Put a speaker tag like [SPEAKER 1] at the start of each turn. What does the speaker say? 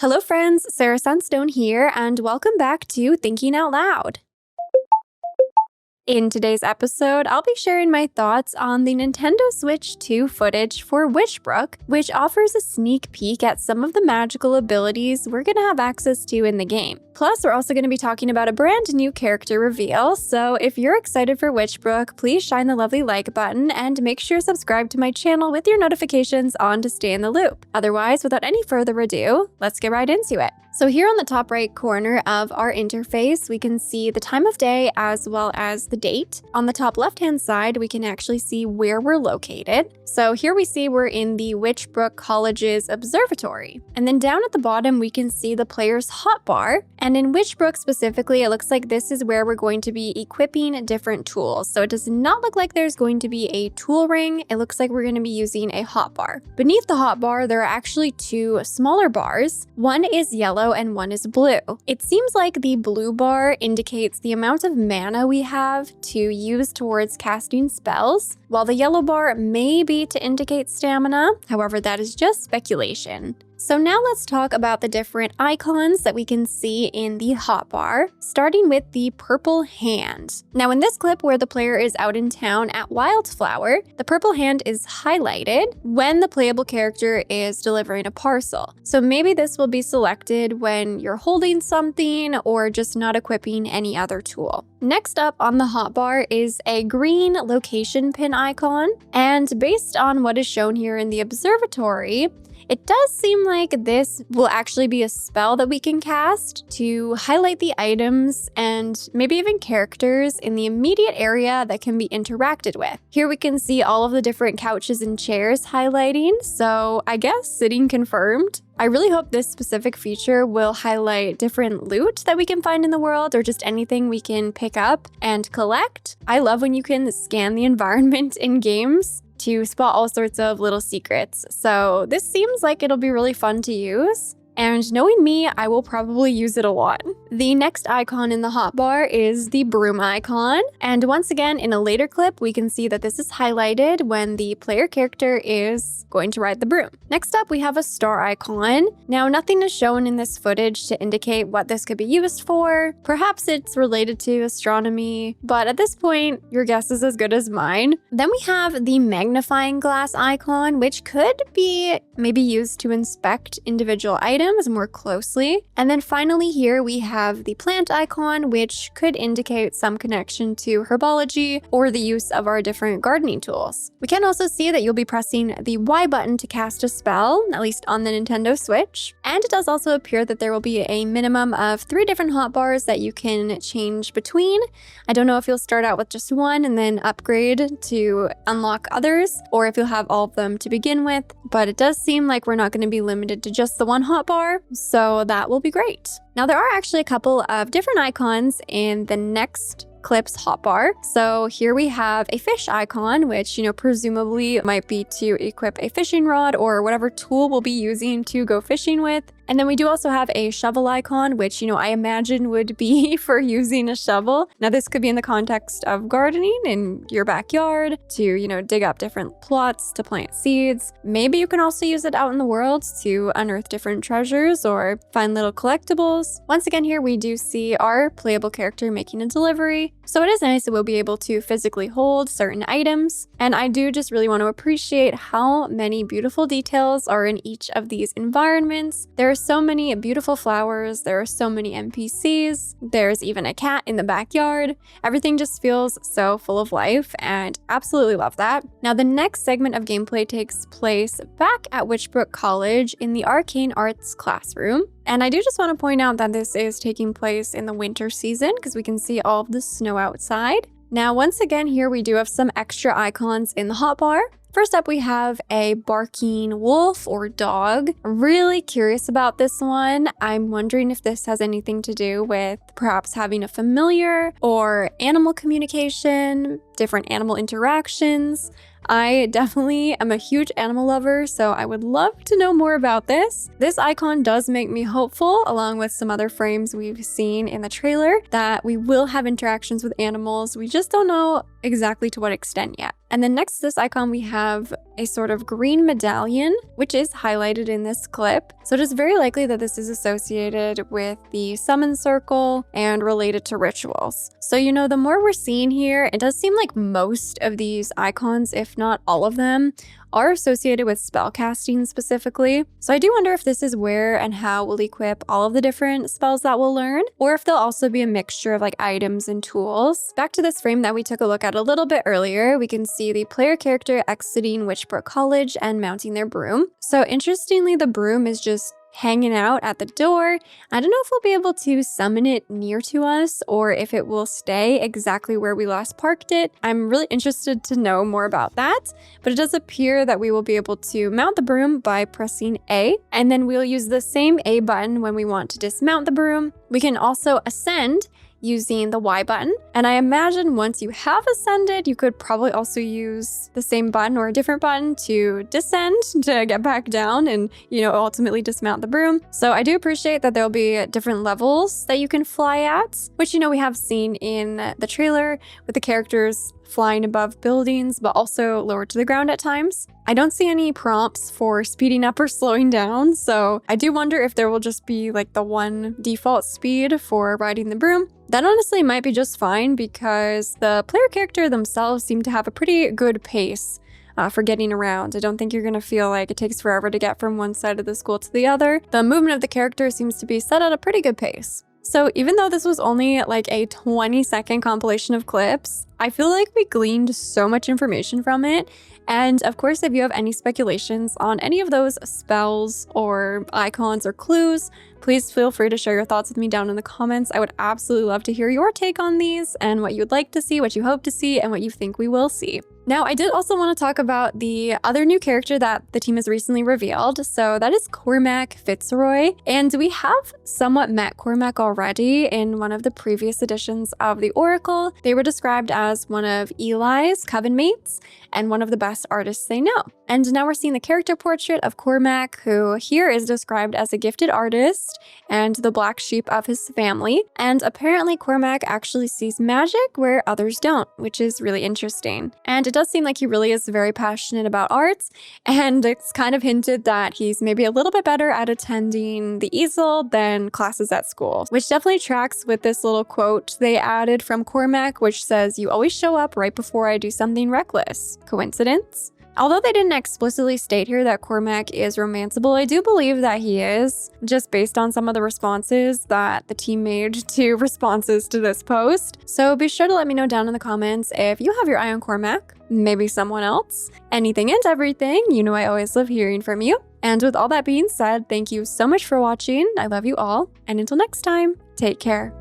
[SPEAKER 1] Hello friends, Sarah Sunstone here, and welcome back to Thinking Out Loud. In today's episode, I'll be sharing my thoughts on the Nintendo Switch 2 footage for Witchbrook, which offers a sneak peek at some of the magical abilities we're going to have access to in the game. Plus, we're also going to be talking about a brand new character reveal, so if you're excited for Witchbrook, please shine the lovely like button and make sure to subscribe to my channel with your notifications on to stay in the loop. Otherwise, without any further ado, let's get right into it. So here on the top right corner of our interface, we can see the time of day as well as the date. On the top left-hand side, we can actually see where we're located. So here we see we're in the Witchbrook College's observatory. And then down at the bottom, we can see the player's hotbar. And in Witchbrook specifically, it looks like this is where we're going to be equipping different tools. So it does not look like there's going to be a tool ring. It looks like we're going to be using a hotbar. Beneath the hotbar, there are actually two smaller bars. One is yellow and one is blue. It seems like the blue bar indicates the amount of mana we have to use towards casting spells, while the yellow bar may be to indicate stamina. However, that is just speculation. So now let's talk about the different icons that we can see in the hotbar, starting with the purple hand. Now in this clip where the player is out in town at Wildflower, the purple hand is highlighted when the playable character is delivering a parcel. So maybe this will be selected when you're holding something or just not equipping any other tool. Next up on the hotbar is a green location pin icon, and based on what is shown here in the observatory, it does seem like this will actually be a spell that we can cast to highlight the items and maybe even characters in the immediate area that can be interacted with. Here we can see all of the different couches and chairs highlighting, so I guess sitting confirmed. I really hope this specific feature will highlight different loot that we can find in the world or just anything we can pick up and collect. I love when you can scan the environment in games to spot all sorts of little secrets. So this seems like it'll be really fun to use. And knowing me, I will probably use it a lot. The next icon in the hotbar is the broom icon. And once again, in a later clip, we can see that this is highlighted when the player character is going to ride the broom. Next up, we have a star icon. Now, nothing is shown in this footage to indicate what this could be used for. Perhaps it's related to astronomy, but at this point, your guess is as good as mine. Then we have the magnifying glass icon, which could be maybe used to inspect individual items more closely. And then finally here we have the plant icon, which could indicate some connection to herbology or the use of our different gardening tools. We can also see that you'll be pressing the Y button to cast a spell, at least on the Nintendo Switch. And it does also appear that there will be a minimum of 3 different hotbars that you can change between. I don't know if you'll start out with just one and then upgrade to unlock others, or if you'll have all of them to begin with, but it does seem like we're not going to be limited to just the one hotbar. So that will be great. Now there are actually a couple of different icons in the next clip's hotbar. So here we have a fish icon, which, presumably might be to equip a fishing rod or whatever tool we'll be using to go fishing with. And then we do also have a shovel icon, which, I imagine would be for using a shovel. Now, this could be in the context of gardening in your backyard to, dig up different plots to plant seeds. Maybe you can also use it out in the world to unearth different treasures or find little collectibles. Once again, here we do see our playable character making a delivery. So it is nice that we'll be able to physically hold certain items. And I do just really want to appreciate how many beautiful details are in each of these environments. There are so many beautiful flowers. There are so many NPCs. There's even a cat in the backyard. Everything just feels so full of life and absolutely love that. Now, the next segment of gameplay takes place back at Witchbrook College in the Arcane Arts classroom. And I do just want to point out that this is taking place in the winter season because we can see all of the snow outside. Now, once again, here we do have some extra icons in the hotbar. First up, we have a barking wolf or dog. I'm really curious about this one. I'm wondering if this has anything to do with perhaps having a familiar or animal communication, different animal interactions. I definitely am a huge animal lover, so I would love to know more about this. This icon does make me hopeful, along with some other frames we've seen in the trailer, that we will have interactions with animals. We just don't know exactly to what extent yet. And then next to this icon, we have a sort of green medallion, which is highlighted in this clip. So it is very likely that this is associated with the summon circle and related to rituals. So, the more we're seeing here, it does seem like most of these icons, if not all of them, are associated with spellcasting specifically. So I do wonder if this is where and how we'll equip all of the different spells that we'll learn, or if they'll also be a mixture of like items and tools. Back to this frame that we took a look at a little bit earlier, we can see the player character exiting Witchbrook College and mounting their broom. So interestingly, the broom is just hanging out at the door. I don't know if we'll be able to summon it near to us or if it will stay exactly where we last parked it. I'm really interested to know more about that, but it does appear that we will be able to mount the broom by pressing A, and then we'll use the same A button when we want to dismount the broom. We can also ascend using the Y button. And I imagine once you have ascended, you could probably also use the same button or a different button to descend to get back down and, ultimately dismount the broom. So I do appreciate that there'll be different levels that you can fly at, which, we have seen in the trailer with the characters flying above buildings, but also lower to the ground at times. I don't see any prompts for speeding up or slowing down, so I do wonder if there will just be like the one default speed for riding the broom. That honestly might be just fine because the player character themselves seem to have a pretty good pace for getting around. I don't think you're going to feel like it takes forever to get from one side of the school to the other. The movement of the character seems to be set at a pretty good pace. So even though this was only like a 20-second compilation of clips, I feel like we gleaned so much information from it. And of course, if you have any speculations on any of those spells or icons or clues, please feel free to share your thoughts with me down in the comments. I would absolutely love to hear your take on these and what you'd like to see, what you hope to see, and what you think we will see. Now, I did also want to talk about the other new character that the team has recently revealed. So that is Cormac Fitzroy. And we have somewhat met Cormac already in one of the previous editions of the Oracle. They were described as one of Eli's coven mates and one of the best artists they know. And now we're seeing the character portrait of Cormac, who here is described as a gifted artist and the black sheep of his family. And apparently Cormac actually sees magic where others don't, which is really interesting. And it does seem like he really is very passionate about arts, and it's kind of hinted that he's maybe a little bit better at attending the easel than classes at school, which definitely tracks with this little quote they added from Cormac, which says, "You always show up right before I do something reckless." Coincidence? Although they didn't explicitly state here that Cormac is romanceable, I do believe that he is, just based on some of the responses that the team made to responses to this post. So be sure to let me know down in the comments if you have your eye on Cormac, maybe someone else, anything and everything. I always love hearing from you. And with all that being said, thank you so much for watching. I love you all. And until next time, take care.